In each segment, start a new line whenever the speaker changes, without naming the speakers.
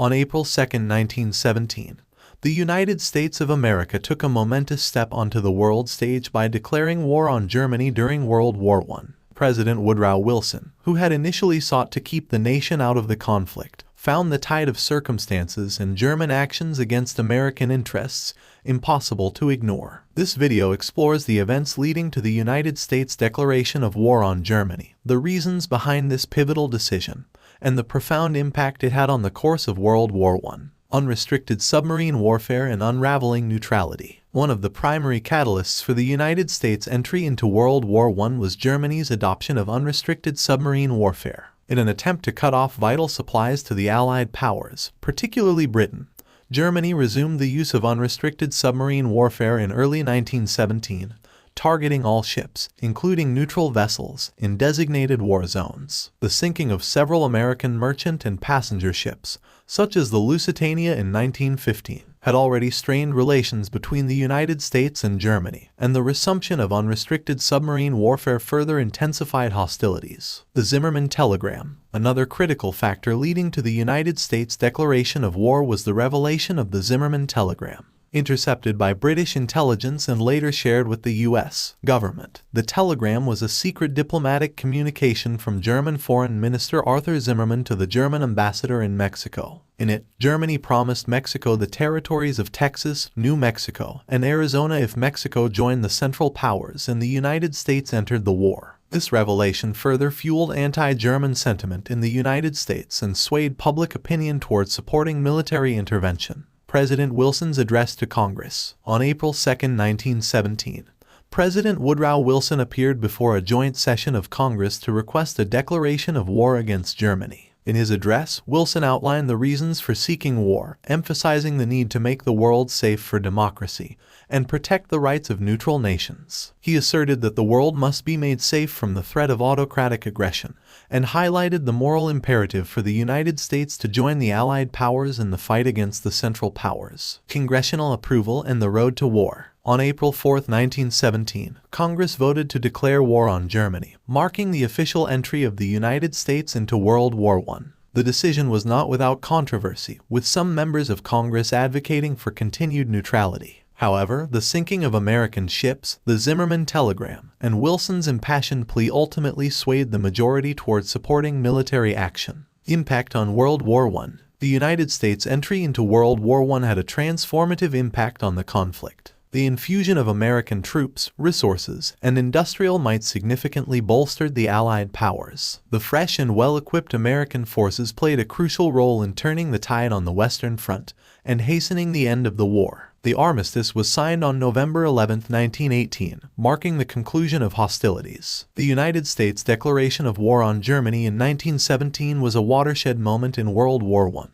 On April 2, 1917, the United States of America took a momentous step onto the world stage by declaring war on Germany during World War I. President Woodrow Wilson, who had initially sought to keep the nation out of the conflict, found the tide of circumstances and German actions against American interests impossible to ignore. This video explores the events leading to the United States declaration of war on Germany, the reasons behind this pivotal decision, and the profound impact it had on the course of World War I. Unrestricted submarine warfare and unraveling neutrality. One of the primary catalysts for the United States' entry into World War I was Germany's adoption of unrestricted submarine warfare. In an attempt to cut off vital supplies to the Allied powers, particularly Britain, Germany resumed the use of unrestricted submarine warfare in early 1917, targeting all ships, including neutral vessels, in designated war zones. The sinking of several American merchant and passenger ships, such as the Lusitania in 1915, had already strained relations between the United States and Germany, and the resumption of unrestricted submarine warfare further intensified hostilities. The Zimmerman telegram, another critical factor leading to the United States declaration of war, was the revelation of the Zimmerman telegram. Intercepted by British intelligence and later shared with the U.S. government. The telegram was a secret diplomatic communication from German Foreign Minister Arthur Zimmerman to the German ambassador in Mexico. In it, Germany promised Mexico the territories of Texas, New Mexico, and Arizona if Mexico joined the Central Powers and the United States entered the war. This revelation further fueled anti-German sentiment in the United States and swayed public opinion towards supporting military intervention. President Wilson's address to Congress. On April 2, 1917, President Woodrow Wilson appeared before a joint session of Congress to request a declaration of war against Germany. In his address, Wilson outlined the reasons for seeking war, emphasizing the need to make the world safe for democracy and protect the rights of neutral nations. He asserted that the world must be made safe from the threat of autocratic aggression, and highlighted the moral imperative for the United States to join the Allied powers in the fight against the Central Powers. Congressional approval and the road to war. On April 4, 1917, Congress voted to declare war on Germany, marking the official entry of the United States into World War I. The decision was not without controversy, with some members of Congress advocating for continued neutrality. However, the sinking of American ships, the Zimmerman telegram, and Wilson's impassioned plea ultimately swayed the majority towards supporting military action. Impact on World War I. The United States' entry into World War I had a transformative impact on the conflict. The infusion of American troops, resources, and industrial might significantly bolstered the Allied powers. The fresh and well-equipped American forces played a crucial role in turning the tide on the Western Front and hastening the end of the war. The armistice was signed on November 11, 1918, marking the conclusion of hostilities. The United States declaration of war on Germany in 1917 was a watershed moment in World War I,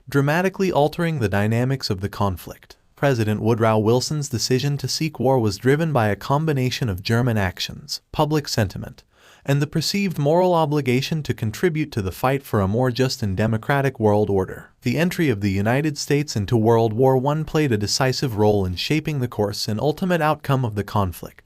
dramatically altering the dynamics of the conflict. President Woodrow Wilson's decision to seek war was driven by a combination of German actions, public sentiment, and the perceived moral obligation to contribute to the fight for a more just and democratic world order. The entry of the United States into World War I played a decisive role in shaping the course and ultimate outcome of the conflict.